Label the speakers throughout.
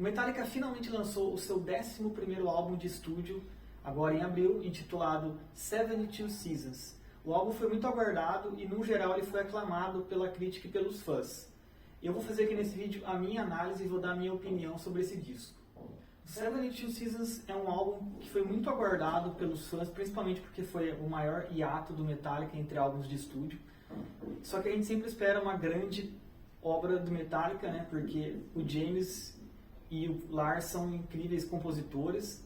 Speaker 1: O Metallica finalmente lançou o seu 11º álbum de estúdio, agora em abril, intitulado 72 Seasons. O álbum foi muito aguardado e, no geral, ele foi aclamado pela crítica e pelos fãs. Eu vou fazer aqui nesse vídeo a minha análise e vou dar a minha opinião sobre esse disco. O 72 Seasons é um álbum que foi muito aguardado pelos fãs, principalmente porque foi o maior hiato do Metallica entre álbuns de estúdio. Só que a gente sempre espera uma grande obra do Metallica, né? Porque o James e o Lars são incríveis compositores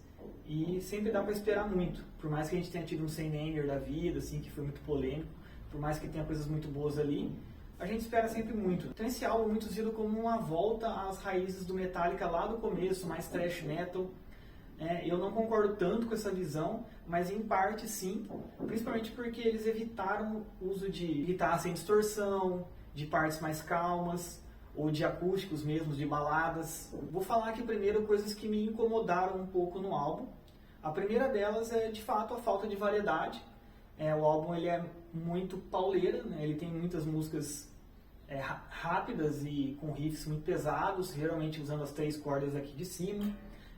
Speaker 1: e sempre dá para esperar muito. Por mais que a gente tenha tido um Saint Anger da vida, assim, que foi muito polêmico, por mais que tenha coisas muito boas ali, a gente espera sempre muito. Então esse álbum é muito visto como uma volta às raízes do Metallica lá do começo, mais thrash metal. Eu não concordo tanto com essa visão, mas em parte sim, principalmente porque eles evitaram o uso de guitarra sem distorção, de partes mais calmas, ou de acústicos mesmo, de baladas. Vou falar aqui primeiro coisas que me incomodaram um pouco no álbum. A primeira delas é, de fato, a falta de variedade. O álbum ele é muito pauleira, né? Ele tem muitas músicas rápidas e com riffs muito pesados, geralmente usando as 3 cordas aqui de cima.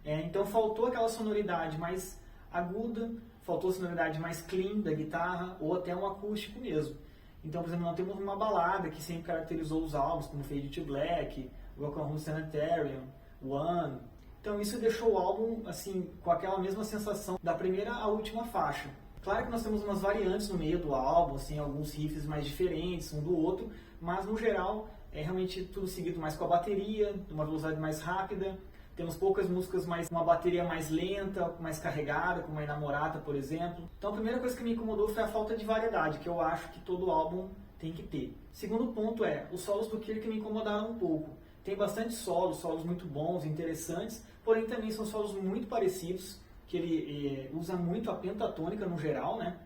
Speaker 1: Então faltou aquela sonoridade mais aguda, faltou a sonoridade mais clean da guitarra, ou até um acústico mesmo. Então, por exemplo, não temos uma balada que sempre caracterizou os álbuns, como Fade to Black, Welcome Home Sanitarium, One. Então isso deixou o álbum assim, com aquela mesma sensação da primeira à última faixa. Claro que nós temos umas variantes no meio do álbum, assim, alguns riffs mais diferentes um do outro, mas no geral é realmente tudo seguido mais com a bateria, uma velocidade mais rápida. Temos poucas músicas com uma bateria mais lenta, mais carregada, como a Inamorata, por exemplo. Então a primeira coisa que me incomodou foi a falta de variedade, que eu acho que todo álbum tem que ter. Segundo ponto os solos do Kirk me incomodaram um pouco. Tem bastante solos muito bons, interessantes, porém também são solos muito parecidos, que ele usa muito a pentatônica no geral, né?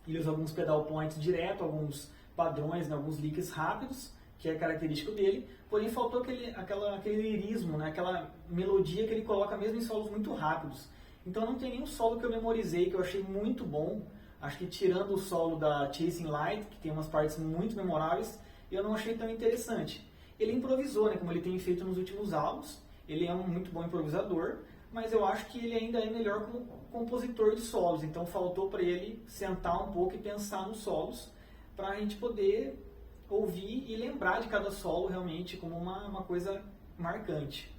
Speaker 1: Ele usa alguns pedal points direto, alguns padrões, né? Alguns licks rápidos, que é característico dele, porém faltou aquele lirismo, né? Aquela melodia que ele coloca mesmo em solos muito rápidos. Então não tem nenhum solo que eu memorizei, que eu achei muito bom. Acho que tirando o solo da Chasing Light, que tem umas partes muito memoráveis, eu não achei tão interessante. Ele improvisou, né? Como ele tem feito nos últimos álbuns, ele é um muito bom improvisador, mas eu acho que ele ainda é melhor como compositor de solos, então faltou para ele sentar um pouco e pensar nos solos, para a gente poder ouvir e lembrar de cada solo realmente como uma coisa marcante.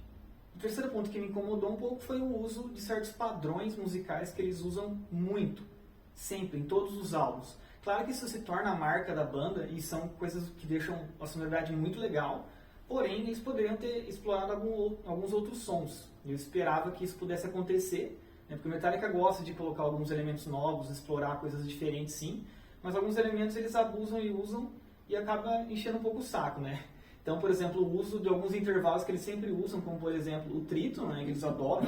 Speaker 1: O terceiro ponto que me incomodou um pouco foi o uso de certos padrões musicais que eles usam muito, sempre, em todos os álbuns. Claro que isso se torna a marca da banda e são coisas que deixam a sonoridade muito legal, porém eles poderiam ter explorado alguns outros sons. Eu esperava que isso pudesse acontecer, né, porque o Metallica gosta de colocar alguns elementos novos, explorar coisas diferentes sim, mas alguns elementos eles abusam e usam e acaba enchendo um pouco o saco, né? Então, por exemplo, o uso de alguns intervalos que eles sempre usam, como por exemplo o trítono, né, que eles adoram.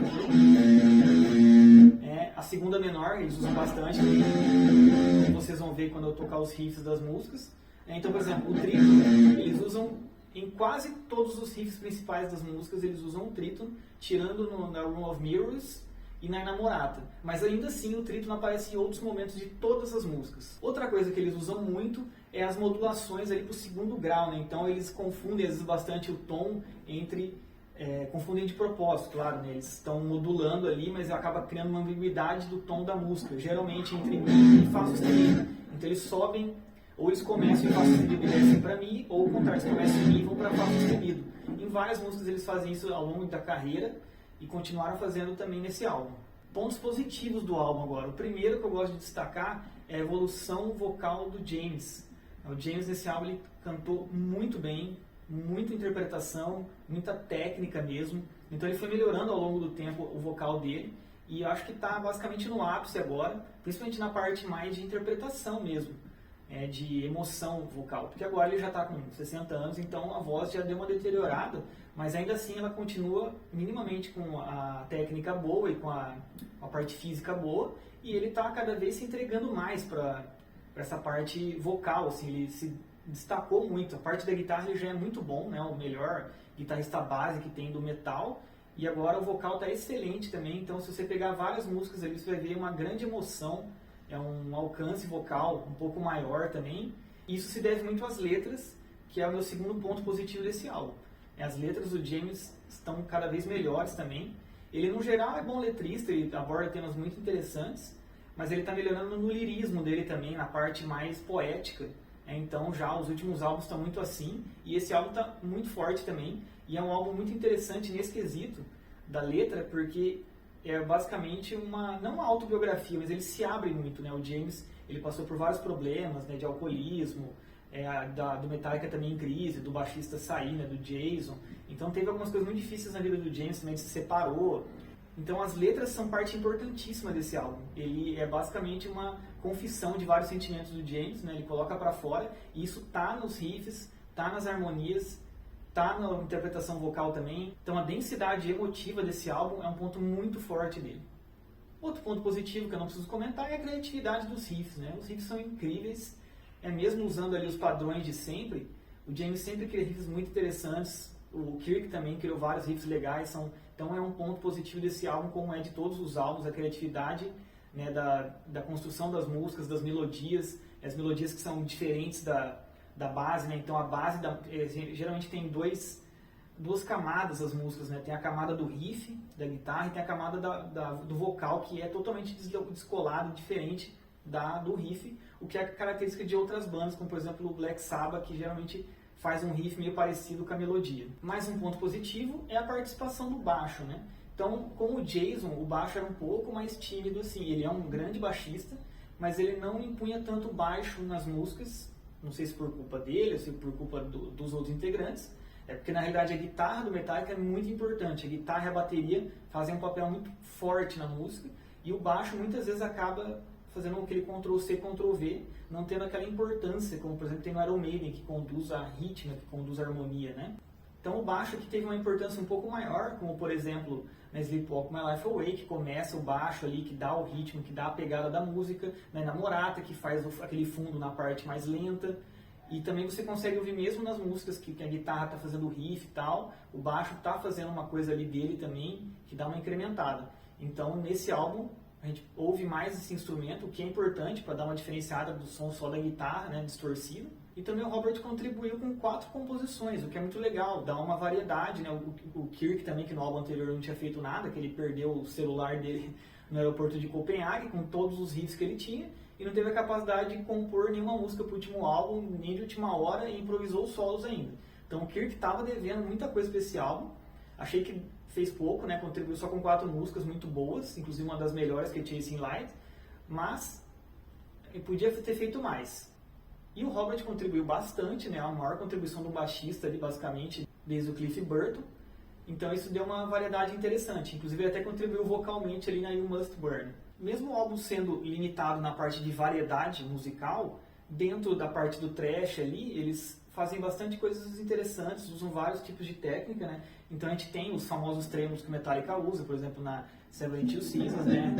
Speaker 1: A segunda menor, eles usam bastante, como vocês vão ver quando eu tocar os riffs das músicas. Então, por exemplo, o trítono, eles usam em quase todos os riffs principais das músicas, eles usam o trítono, tirando na Room of Mirrors e na Inamorata. Mas ainda assim o trítono aparece em outros momentos de todas as músicas. Outra coisa que eles usam muito é as modulações ali para o segundo grau, né? Então eles confundem às vezes bastante o tom confundem de propósito, claro, né? Eles estão modulando ali, mas acaba criando uma ambiguidade do tom da música, geralmente entre Mi e Fá sustenido. Então eles sobem, ou eles começam em Fá sustenido e descem para Mi, ou o contrário, eles começam em Mi e vão para Fá sustenido. Em várias músicas eles fazem isso ao longo da carreira e continuaram fazendo também nesse álbum. Pontos positivos do álbum agora. O primeiro que eu gosto de destacar é a evolução vocal do James. O James nesse álbum ele cantou muito bem, muita interpretação, muita técnica mesmo. Então ele foi melhorando ao longo do tempo o vocal dele e eu acho que está basicamente no ápice agora, principalmente na parte mais de interpretação mesmo, de emoção vocal. Porque agora ele já está com 60 anos, então a voz já deu uma deteriorada, mas ainda assim ela continua minimamente com a técnica boa e com a parte física boa e ele está cada vez se entregando mais para essa parte vocal, assim, ele se destacou muito. A parte da guitarra ele já é muito bom, né? O melhor guitarrista base que tem do metal. E agora o vocal está excelente também. Então, se você pegar várias músicas ali, você vai ver uma grande emoção. É um alcance vocal um pouco maior também. Isso se deve muito às letras, que é o meu segundo ponto positivo desse álbum. As letras do James estão cada vez melhores também. Ele, no geral, é bom letrista, ele aborda temas muito interessantes, mas ele está melhorando no lirismo dele também, na parte mais poética. Então, já os últimos álbuns estão muito assim, e esse álbum está muito forte também, e é um álbum muito interessante nesse quesito da letra, porque é basicamente não uma autobiografia, mas ele se abre muito, né? O James, ele passou por vários problemas, né, de alcoolismo, do Metallica também em crise, do baixista sair, né, do Jason. Então teve algumas coisas muito difíceis na vida do James, também se separou. Então as letras são parte importantíssima desse álbum. Ele é basicamente uma confissão de vários sentimentos do James, né? Ele coloca pra fora, e isso tá nos riffs, tá nas harmonias, tá na interpretação vocal também. Então a densidade emotiva desse álbum é um ponto muito forte dele. Outro ponto positivo que eu não preciso comentar é a criatividade dos riffs, né? Os riffs são incríveis, mesmo usando ali os padrões de sempre. O James sempre cria riffs muito interessantes, o Kirk também criou vários riffs legais, então é um ponto positivo desse álbum, como é de todos os álbuns, a criatividade, né, da construção das músicas, das melodias, as melodias que são diferentes da base, né? Então a base geralmente tem duas camadas as músicas, né? Tem a camada do riff, da guitarra, e tem a camada do vocal, que é totalmente descolado, diferente do riff, o que é característica de outras bandas, como por exemplo o Black Sabbath, que geralmente faz um riff meio parecido com a melodia. Mais um ponto positivo é a participação do baixo, né? Então, como o Jason, o baixo era um pouco mais tímido, assim, ele é um grande baixista, mas ele não impunha tanto baixo nas músicas, não sei se por culpa dele, ou se por culpa dos outros integrantes, porque na realidade a guitarra do Metallica é muito importante, a guitarra e a bateria fazem um papel muito forte na música, e o baixo muitas vezes acaba fazendo aquele Ctrl-C, Ctrl-V, não tendo aquela importância, como por exemplo tem no Iron Maiden, que conduz a ritmo, que conduz a harmonia, né? Então o baixo aqui teve uma importância um pouco maior, como por exemplo na Sleepwalk My Life Away, que começa o baixo ali, que dá o ritmo, que dá a pegada da música, na Inamorata, que faz aquele fundo na parte mais lenta, e também você consegue ouvir mesmo nas músicas que a guitarra está fazendo o riff e tal, o baixo está fazendo uma coisa ali dele também, que dá uma incrementada. Então nesse álbum a gente ouve mais esse instrumento, o que é importante para dar uma diferenciada do som só da guitarra, né, distorcido. E também o Robert contribuiu com 4 composições, o que é muito legal, dá uma variedade, né? O Kirk também, que no álbum anterior não tinha feito nada, que ele perdeu o celular dele no aeroporto de Copenhague, com todos os riffs que ele tinha, e não teve a capacidade de compor nenhuma música para o último álbum, nem de última hora, e improvisou os solos ainda. Então o Kirk estava devendo muita coisa para esse álbum, achei que fez pouco, né? Contribuiu só com 4 músicas muito boas, inclusive uma das melhores, que é Chasing Light, mas ele podia ter feito mais. E o Robert contribuiu bastante, né? A maior contribuição do baixista ali, basicamente, desde o Cliff Burton. Então isso deu uma variedade interessante. Inclusive ele até contribuiu vocalmente ali na You Must Burn. Mesmo o álbum sendo limitado na parte de variedade musical, dentro da parte do thrash ali, eles fazem bastante coisas interessantes, usam vários tipos de técnica, né? Então a gente tem os famosos tremos que o Metallica usa, por exemplo, na 72 Seasons, né?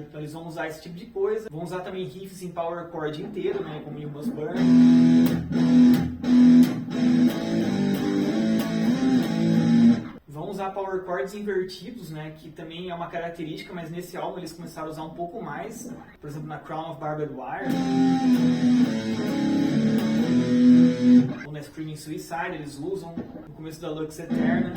Speaker 1: Então eles vão usar esse tipo de coisa. Vão usar também riffs em power chord inteiro, né? Como You Must Burn. Vão usar power chords invertidos, né? Que também é uma característica, mas nesse álbum eles começaram a usar um pouco mais. Por exemplo, na Crown of Barbed Wire. Ou na Screaming Suicide eles usam. No começo da Lux Eterna.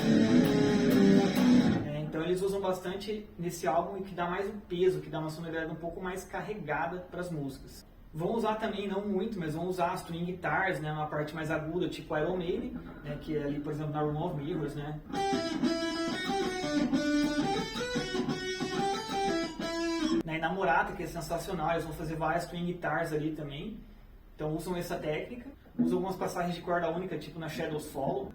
Speaker 1: Então eles usam bastante nesse álbum, e que dá mais um peso, que dá uma sonoridade um pouco mais carregada para as músicas. Vão usar também, não muito, mas vão usar as twin guitars, né, na parte mais aguda, tipo Iron Maiden, né, que é ali, por exemplo, na Room of Mirrors, né. Na Inamorata, que é sensacional, eles vão fazer várias twin guitars ali também. Então usam essa técnica. Usam algumas passagens de corda única, tipo na Shadows Fall.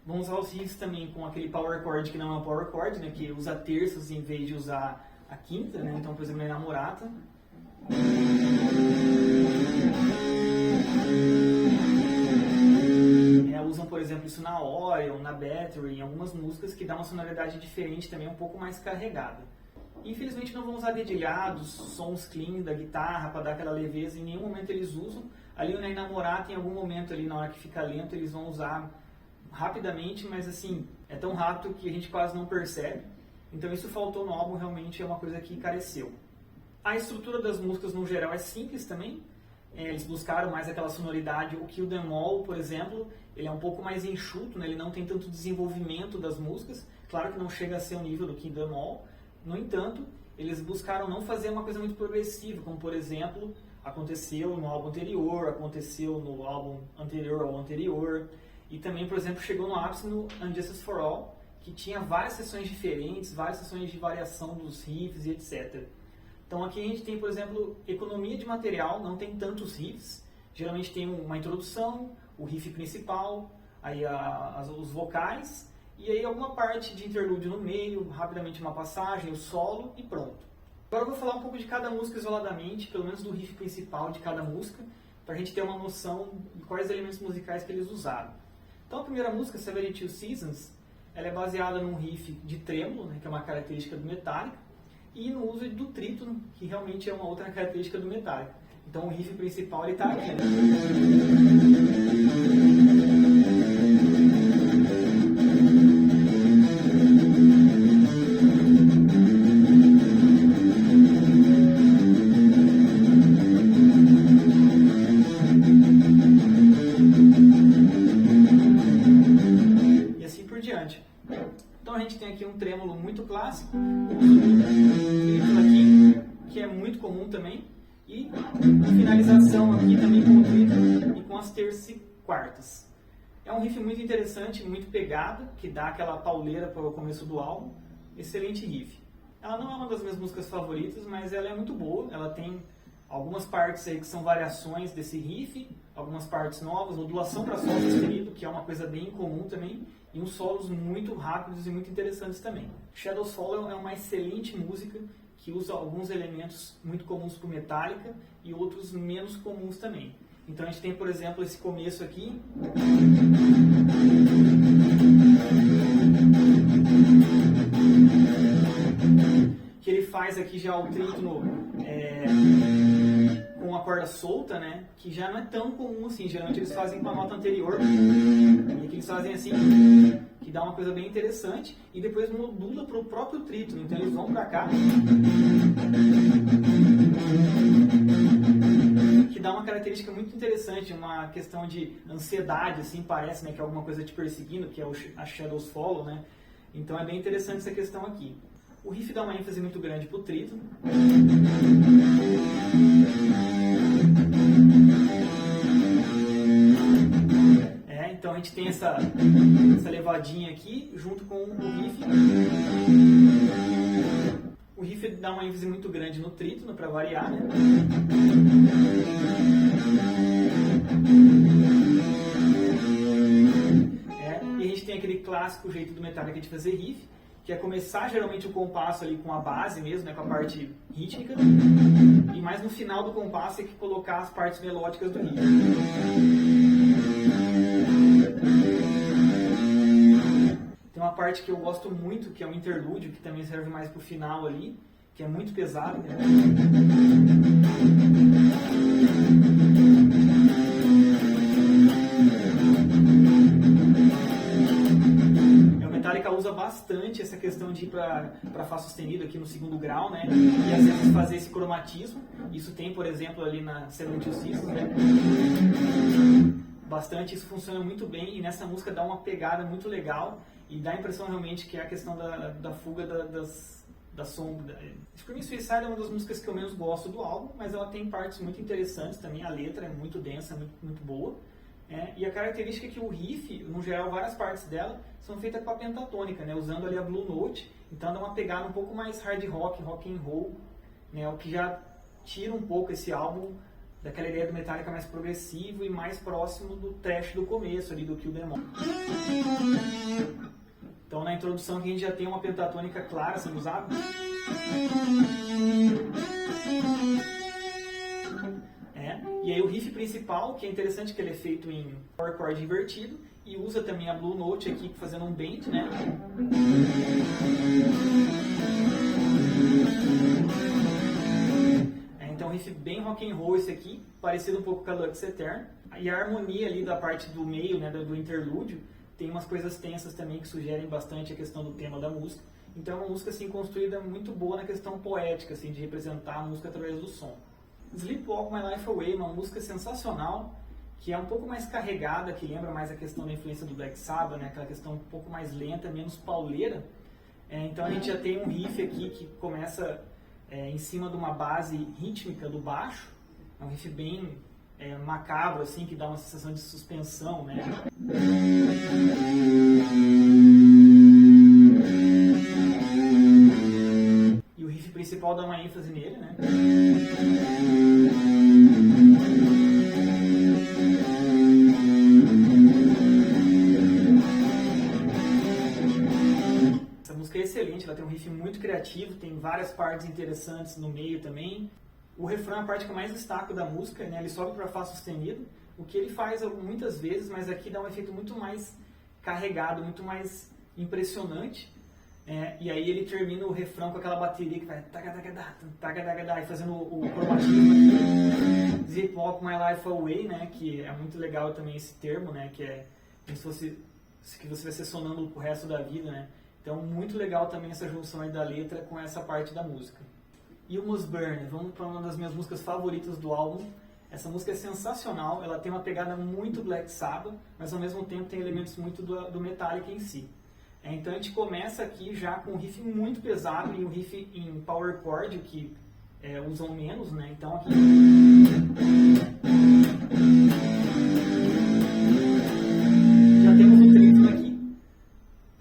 Speaker 1: Vão usar os riffs também com aquele power chord que não é um power chord, né, que usa terças em vez de usar a quinta, né, então por exemplo na Inamorata. Usam por exemplo isso na Orion, na Battery, em algumas músicas, que dá uma sonoridade diferente também, um pouco mais carregada. Infelizmente não vão usar dedilhados, sons clean da guitarra para dar aquela leveza, em nenhum momento eles usam. Ali na Inamorata, em algum momento ali na hora que fica lento, eles vão usar rapidamente, mas assim, é tão rápido que a gente quase não percebe. Então isso faltou no álbum, realmente é uma coisa que encareceu. A estrutura das músicas no geral é simples também. Eles buscaram mais aquela sonoridade. O Kill Them All, por exemplo, ele é um pouco mais enxuto, né? Ele não tem tanto desenvolvimento das músicas. Claro que não chega a ser o nível do Kill Them All. No entanto, eles buscaram não fazer uma coisa muito progressiva, como por exemplo, aconteceu no álbum anterior, aconteceu no álbum anterior ao anterior. E também, por exemplo, chegou no ápice no Unjustice for All, que tinha várias sessões diferentes, várias sessões de variação dos riffs e etc. Então aqui a gente tem, por exemplo, economia de material, não tem tantos riffs. Geralmente tem uma introdução, o riff principal, aí os vocais, e aí alguma parte de interlúdio no meio, rapidamente uma passagem, o solo e pronto. Agora eu vou falar um pouco de cada música isoladamente, pelo menos do riff principal de cada música, para a gente ter uma noção de quais elementos musicais que eles usaram. Então a primeira música, 72 Seasons, ela é baseada num riff de trêmulo, né, que é uma característica do Metallica, e no uso do trítono, que realmente é uma outra característica do Metallica. Então o riff principal ele está aqui, né? E assim por diante. Então a gente tem aqui um trêmulo muito clássico, trítono aqui, que é muito comum também, e finalização aqui também com o trítono e com as terças e quartas. É um riff muito interessante, muito pegada, que dá aquela pauleira para o começo do álbum. Excelente riff. Ela não é uma das minhas músicas favoritas, mas ela é muito boa. Ela tem algumas partes aí que são variações desse riff, algumas partes novas, modulação para solo sustenido, que é uma coisa bem comum também, e uns solos muito rápidos e muito interessantes também. Shadows Fall é uma excelente música que usa alguns elementos muito comuns para o Metallica e outros menos comuns também. Então a gente tem, por exemplo, esse começo aqui. Que ele faz aqui já o trítono com a corda solta, né? Que já não é tão comum assim. Geralmente eles fazem com a nota anterior. E aqui eles fazem assim, que dá uma coisa bem interessante. E depois modula para o próprio trítono. Então eles vão para cá. Que dá uma característica muito interessante, uma questão de ansiedade, assim, parece, né? Que é alguma coisa te perseguindo, que é a Shadows Follow, né? Então é bem interessante essa questão aqui. O riff dá uma ênfase muito grande para o trítono. Então a gente tem essa levadinha aqui, junto com o riff. O riff dá uma ênfase muito grande no trítono, para variar, né? E a gente tem aquele clássico jeito do Metallica de fazer riff, que é começar geralmente o compasso ali com a base mesmo, né, com a parte rítmica, e mais no final do compasso é que colocar as partes melódicas do riff. Tem uma parte que eu gosto muito, que é um interlúdio, que também serve mais pro final ali, que é muito pesado, né? Metallica usa bastante essa questão de ir para Fá sustenido aqui no segundo grau, né? E às vezes fazer esse cromatismo. Isso tem, por exemplo, ali na 72 Seasons, né? Bastante, isso funciona muito bem e nessa música dá uma pegada muito legal e dá a impressão realmente que é a questão da fuga da sombra. Screaming Suicide é uma das músicas que eu menos gosto do álbum, mas ela tem partes muito interessantes também, a letra é muito densa, muito boa. E a característica é que o riff, no geral, várias partes dela são feitas com a pentatônica, né, usando ali a Blue Note, então dá uma pegada um pouco mais hard rock, rock and roll, né, o que já tira um pouco esse álbum daquela ideia do Metallica mais progressivo e mais próximo do thrash do começo, ali do Kill Them All. Então na introdução aqui a gente já tem uma pentatônica clara sendo usada. E aí o riff principal, que é interessante que ele é feito em power chord invertido, e usa também a Blue Note aqui fazendo um bend, né? Então riff bem rock and roll esse aqui, parecido um pouco com a Lux Etern. E a harmonia ali da parte do meio, né, do interlúdio, tem umas coisas tensas também que sugerem bastante a questão do tema da música. Então é uma música assim, construída muito boa na questão poética, assim, de representar a música através do som. Sleepwalk My Life Away, uma música sensacional, que é um pouco mais carregada, que lembra mais a questão da influência do Black Sabbath, né? Aquela questão um pouco mais lenta, menos pauleira. Então a gente já tem um riff aqui que começa em cima de uma base rítmica do baixo, é um riff bem macabro, assim, que dá uma sensação de suspensão, né? E o riff principal dá uma ênfase nele, né? Essa música é excelente, ela tem um riff muito criativo, tem várias partes interessantes no meio também. O refrão é a parte que eu mais destaco da música, né? Ele sobe para Fá sustenido, o que ele faz muitas vezes, mas aqui dá um efeito muito mais carregado, muito mais impressionante. E aí ele termina o refrão com aquela bateria que vai tagadagada, fazendo o cromatismo aqui. Sleepwalk My Life Away, né? Que é muito legal também esse termo, né? Que é como se fosse que você vai ser sonando pro resto da vida, né? Então muito legal também essa junção aí da letra com essa parte da música. You Must Burn, vamos para uma das minhas músicas favoritas do álbum. Essa música é sensacional, ela tem uma pegada muito Black Sabbath, mas ao mesmo tempo tem elementos muito do Metallica em si. Então a gente começa aqui já com um riff muito pesado e um riff em power chord, que usam menos, né? Então aqui já temos o trítono aqui,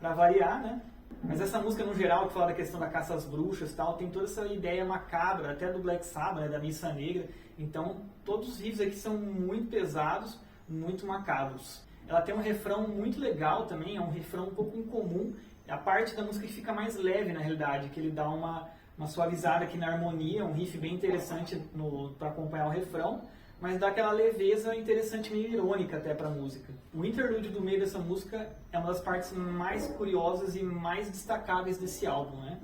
Speaker 1: para variar, né? Mas essa música, no geral, que fala da questão da caça às bruxas e tal, tem toda essa ideia macabra, até do Black Sabbath, né, da Missa Negra. Então, todos os riffs aqui são muito pesados, muito macabros. Ela tem um refrão muito legal também, é um refrão um pouco incomum. É a parte da música que fica mais leve, na realidade, que ele dá uma suavizada aqui na harmonia, um riff bem interessante para acompanhar o refrão, mas dá aquela leveza interessante, meio irônica até para a música. O interlúdio do meio dessa música é uma das partes mais curiosas e mais destacáveis desse álbum, né?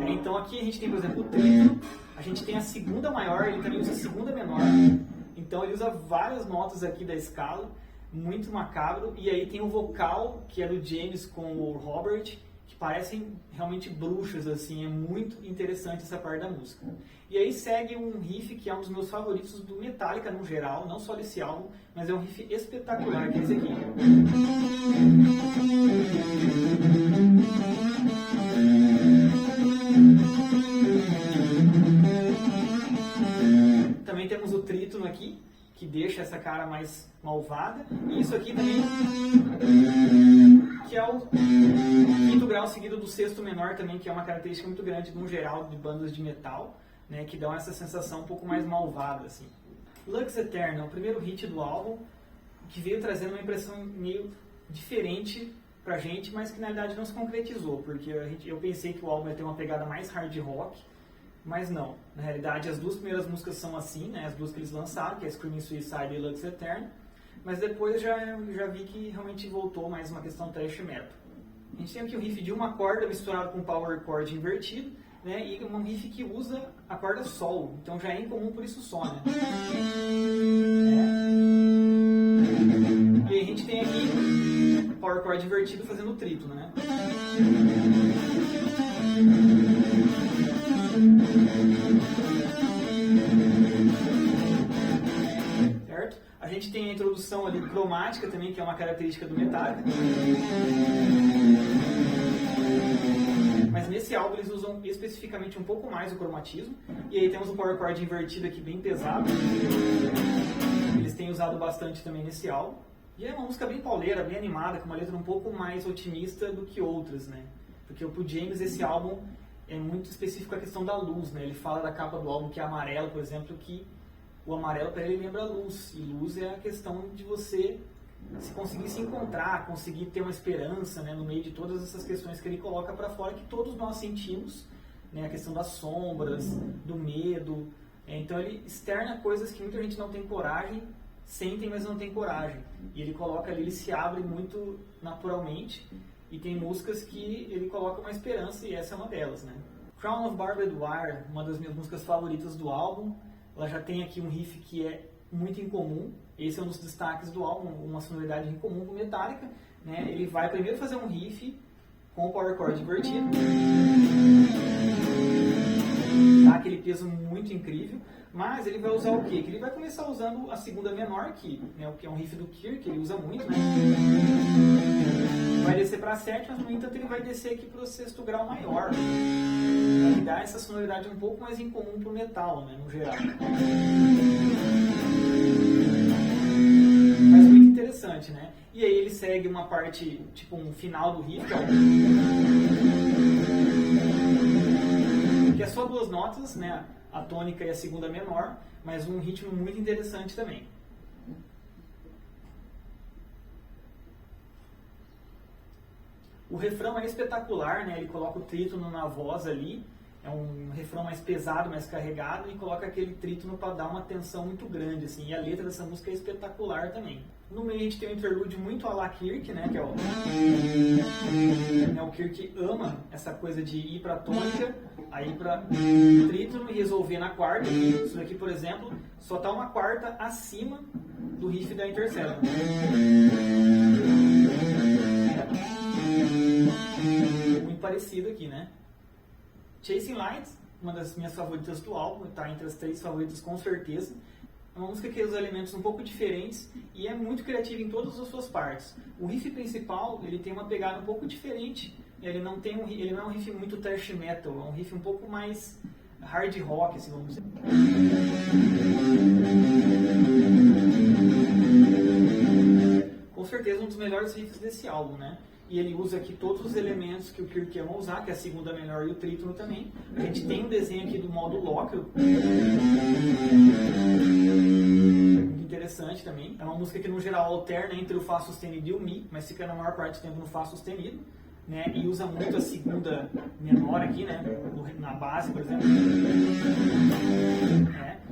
Speaker 1: Então aqui a gente tem, por exemplo, o trítono, a gente tem a segunda maior, ele também usa a segunda menor, então ele usa várias notas aqui da escala, muito macabro, e aí tem o vocal, que é do James com o Robert, que parecem realmente bruxas, assim, é muito interessante essa parte da música. E aí segue um riff que é um dos meus favoritos do Metallica no geral, não só desse álbum, mas é um riff espetacular, que é esse aqui. Também temos o trítono aqui, que deixa essa cara mais malvada. E isso aqui também, que é o quinto grau seguido do sexto menor também, que é uma característica muito grande no geral de bandas de metal, né, que dão essa sensação um pouco mais malvada, assim. Lux Eternal, o primeiro hit do álbum, que veio trazendo uma impressão meio diferente pra gente, mas que na verdade não se concretizou, porque eu pensei que o álbum ia ter uma pegada mais hard rock, mas não. Na realidade, as duas primeiras músicas são assim, né? As duas que eles lançaram, que é Screaming Suicide e Lux Eternal. Mas depois já vi que realmente voltou mais uma questão thrash metal. A gente tem aqui o riff de uma corda misturado com power chord invertido, né? E um riff que usa a corda sol. Então já é incomum por isso só, né? E aí a gente tem aqui o power chord invertido fazendo o trítono, né? Certo? A gente tem a introdução ali cromática também, que é uma característica do Metallica. Mas nesse álbum eles usam especificamente um pouco mais o cromatismo. E aí temos o power chord invertido aqui bem pesado. Eles têm usado bastante também nesse álbum. E é uma música bem pauleira, bem animada, com uma letra um pouco mais otimista do que outras, né? Porque pro James esse álbum é muito específico a questão da luz, né? Ele fala da capa do álbum que é amarelo, por exemplo, que o amarelo para ele lembra luz. E luz é a questão de você conseguir se encontrar, conseguir ter uma esperança, né? No meio de todas essas questões que ele coloca para fora, que todos nós sentimos, né? A questão das sombras, do medo. Então ele externa coisas que muita gente não tem coragem, sentem, mas não tem coragem. E ele coloca ali, ele se abre muito naturalmente. E tem músicas que ele coloca uma esperança, e essa é uma delas, né? Crown of Barbed Wire, uma das minhas músicas favoritas do álbum. ela já tem aqui um riff que é muito incomum. Esse é um dos destaques do álbum, uma sonoridade incomum com Metallica, né? Ele vai primeiro fazer um riff com o power chord invertido, dá aquele peso muito incrível, mas ele vai usar o quê? Que ele vai começar usando a segunda menor, que é um riff do Kirk, ele usa muito, né? Vai descer para a sétima, no entanto ele vai descer aqui para o sexto grau maior, e dá essa sonoridade um pouco mais incomum para o metal, né, no geral. Mas muito interessante, né? E aí ele segue uma parte, tipo um final do riff, que é só duas notas, né? A tônica e a segunda menor, mas um ritmo muito interessante também. O refrão é espetacular, né? Ele coloca o trítono na voz ali, é um refrão mais pesado, mais carregado, e coloca aquele trítono para dar uma tensão muito grande, assim. E a letra dessa música é espetacular também. No meio a gente tem um interlúdio muito à la Kirk, né? Que é o Kirk ama essa coisa de ir para tônica, aí para trítono e resolver na quarta. Isso daqui, por exemplo, só tá uma quarta acima do riff da Interstellar. Muito parecido aqui, né? Chasing Lights, uma das minhas favoritas do álbum, está entre as 3 favoritas com certeza. É uma música que usa elementos um pouco diferentes e é muito criativa em todas as suas partes. O riff principal, ele tem uma pegada um pouco diferente. Ele não é um riff muito thrash metal, é um riff um pouco mais hard rock, assim, vamos dizer. Com certeza um dos melhores riffs desse álbum, né? E ele usa aqui todos os elementos que o Kirk ama usar, que é a segunda menor e o trítono também. A gente tem um desenho aqui do modo Lock, muito interessante também. É uma música que no geral alterna entre o Fá sustenido e o Mi, mas fica na maior parte do tempo no Fá sustenido, né? E usa muito a segunda menor aqui, né? Na base, por exemplo.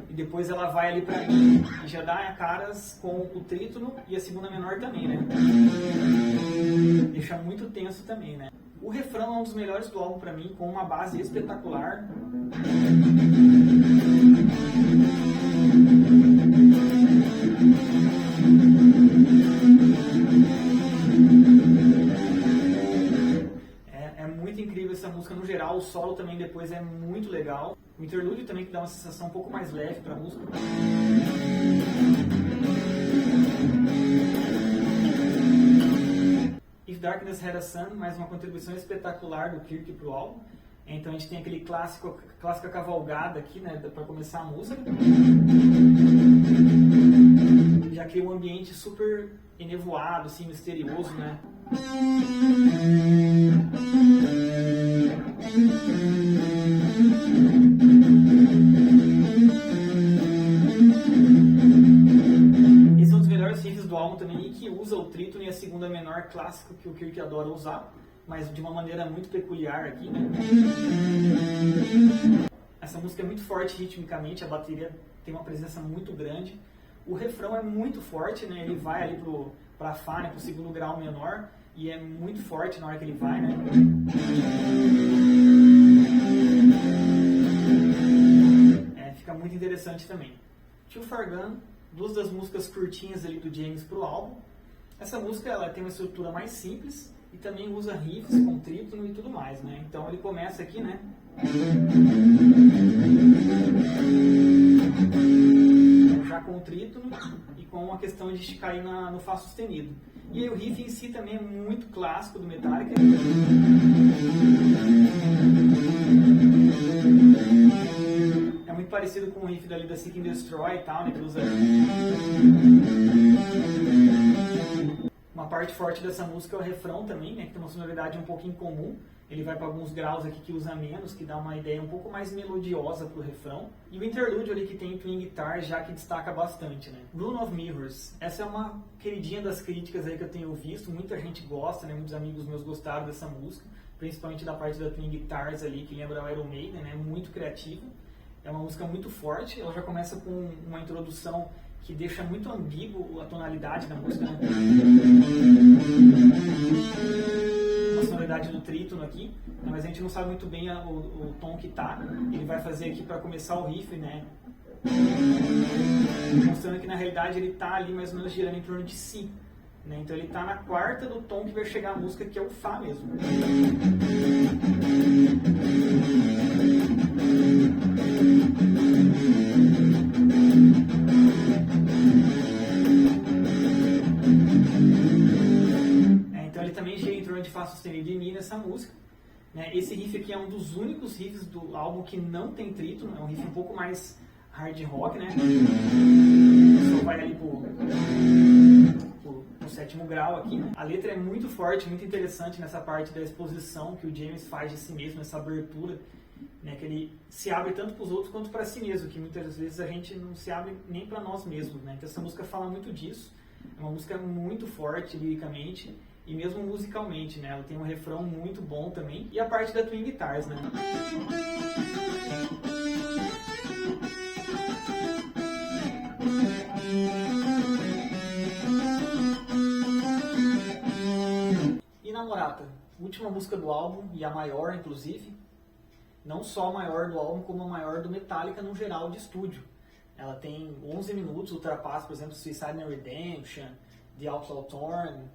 Speaker 1: E depois ela vai ali para Mi e já dá caras com o trítono e a segunda menor também, né? Deixa muito tenso também, né? O refrão é um dos melhores do álbum para mim, com uma base espetacular. É muito incrível essa música no geral, o solo também depois é muito legal. O interlúdio também que dá uma sensação um pouco mais leve para a música. If Darkness Had a Sun, mais uma contribuição espetacular do Kirk para o álbum. Então a gente tem aquele clássica cavalgada aqui, né, para começar a música. Já cria um ambiente super enevoado, assim, misterioso, né? Esse é um dos melhores riffs do álbum também, e que usa o trítono e a segunda menor clássico que o Kirk adora usar, mas de uma maneira muito peculiar aqui, né? Essa música é muito forte ritmicamente, a bateria tem uma presença muito grande. O refrão é muito forte, né? Ele vai ali para Fá, né? Pro segundo grau menor, e é muito forte na hora que ele vai, né? Fica muito interessante também. Too Far Gone, 2 das músicas curtinhas ali do James pro álbum. Essa música ela tem uma estrutura mais simples e também usa riffs com trítono e tudo mais, né? Então ele começa aqui, né? Já com o trítono e com a questão de cair no Fá sustenido. E aí o riff em si também é muito clássico do Metallica. É muito parecido com o riff dali da Seek and Destroy e tal, né? Que usa... Uma parte forte dessa música é o refrão também, né? Que tem uma sonoridade um pouco incomum. Ele vai para alguns graus aqui que usa menos, que dá uma ideia um pouco mais melodiosa pro refrão. E o interlúdio ali que tem twin guitar já que destaca bastante, né? Rune of Mirrors. Essa é uma queridinha das críticas aí que eu tenho visto. Muita gente gosta, né? Muitos amigos meus gostaram dessa música. Principalmente da parte da twin guitars ali, que lembra o Iron Maiden, né? Muito criativa. É uma música muito forte. Ela já começa com uma introdução que deixa muito ambíguo a tonalidade da música, né? Uma sonoridade do trítono aqui, mas a gente não sabe muito bem o tom que tá. Ele vai fazer aqui para começar o riff, né? mostrando que na realidade ele está ali mais ou menos girando em torno de Si, né? Então ele está na quarta do tom que vai chegar a música, que é o Fá mesmo. Então ele também gira em torno de Fá sustenido em Mi nessa música. Esse riff aqui é um dos únicos riffs do álbum que não tem trítono, é um riff um pouco mais hard rock, né? Só vai ali pro sétimo grau aqui. A letra é muito forte, muito interessante nessa parte da exposição que o James faz de si mesmo, essa abertura, né? Que ele se abre tanto para os outros quanto para si mesmo, que muitas vezes a gente não se abre nem para nós mesmos, né? Então essa música fala muito disso, é uma música muito forte liricamente, e mesmo musicalmente, né? Ela tem um refrão muito bom também. E a parte da Twin Guitars, né? E Namorata, última música do álbum, e a maior, inclusive. Não só a maior do álbum, como a maior do Metallica no geral de estúdio. Ela tem 11 minutos, ultrapassa, por exemplo, Suicide and Redemption, The Outlaw Torn.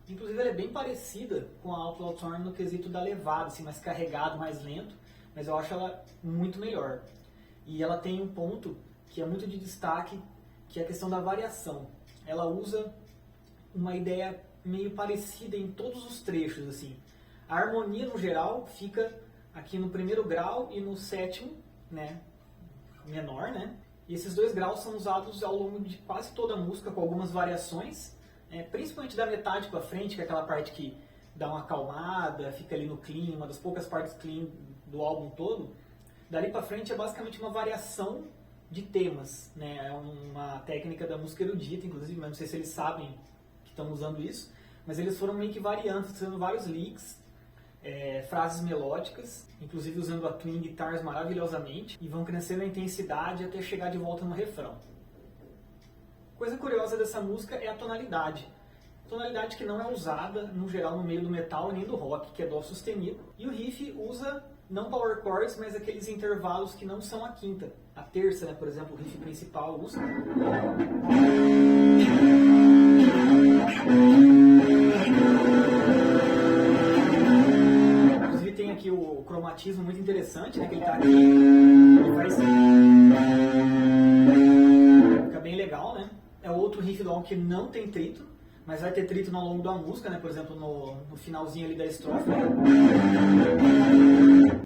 Speaker 1: Inclusive ela é bem parecida com a Outlaw Torn no quesito da levada, assim, mais carregado, mais lento, mas eu acho ela muito melhor. E ela tem um ponto que é muito de destaque, que é a questão da variação. Ela usa uma ideia meio parecida em todos os trechos, assim. A harmonia no geral fica aqui no primeiro grau e no sétimo, né, menor, né? E esses dois graus são usados ao longo de quase toda a música, com algumas variações. Principalmente da metade para frente, que é aquela parte que dá uma acalmada, fica ali no clima, uma das poucas partes clean do álbum todo. Dali para frente é basicamente uma variação de temas, né? É uma técnica da música erudita, inclusive, mas não sei se eles sabem que estão usando isso, mas eles foram meio que variando, fazendo vários licks, frases melódicas, inclusive usando a Twin Guitars maravilhosamente, e vão crescendo a intensidade até chegar de volta no refrão. Coisa curiosa dessa música é a tonalidade. Tonalidade que não é usada, no geral, no meio do metal nem do rock, que é Dó sustenido. E o riff usa, não power chords, mas aqueles intervalos que não são a quinta. A terça, né, por exemplo, o riff principal usa. Inclusive tem aqui o cromatismo muito interessante, né, que ele tá aqui. Ele faz... Fica bem legal, né? É outro riff do álbum que não tem trítono, mas vai ter trítono ao longo da música, né? Por exemplo, no finalzinho ali da estrofe.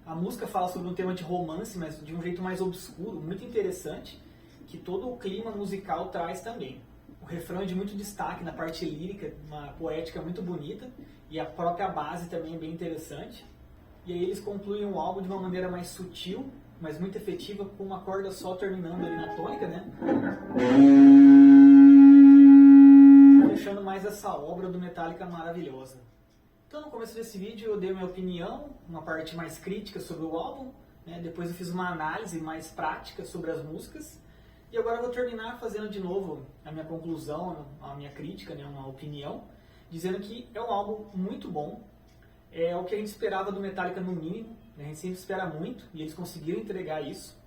Speaker 1: A música fala sobre um tema de romance, mas de um jeito mais obscuro, muito interessante, que todo o clima musical traz também. O refrão é de muito destaque na parte lírica, uma poética muito bonita, e a própria base também é bem interessante. E aí eles concluem o álbum de uma maneira mais sutil, mas muito efetiva, com uma corda só terminando ali na tônica, né? Deixando mais essa obra do Metallica maravilhosa. Então no começo desse vídeo eu dei minha opinião, uma parte mais crítica sobre o álbum, né? Depois eu fiz uma análise mais prática sobre as músicas, e agora eu vou terminar fazendo de novo a minha conclusão, a minha crítica, né? Uma opinião, dizendo que é um álbum muito bom, é o que a gente esperava do Metallica no mínimo, né? A gente sempre espera muito, e eles conseguiram entregar isso.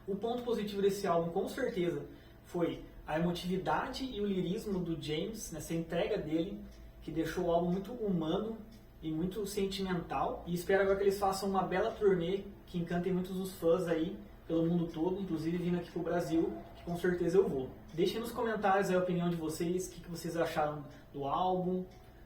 Speaker 1: O ponto positivo desse álbum, com certeza, foi a emotividade e o lirismo do James, nessa entrega dele, que deixou o álbum muito humano e muito sentimental. E espero agora que eles façam uma bela turnê que encantem muitos dos fãs aí pelo mundo todo, inclusive vindo aqui pro Brasil, que com certeza eu vou. Deixem nos comentários a opinião de vocês, o que vocês acharam do álbum,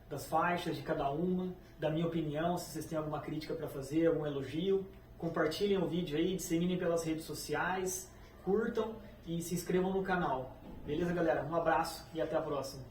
Speaker 1: das faixas de cada uma, da minha opinião, se vocês têm alguma crítica para fazer, algum elogio. Compartilhem o vídeo aí, disseminem pelas redes sociais, curtam e se inscrevam no canal. Beleza, galera? Um abraço e até a próxima.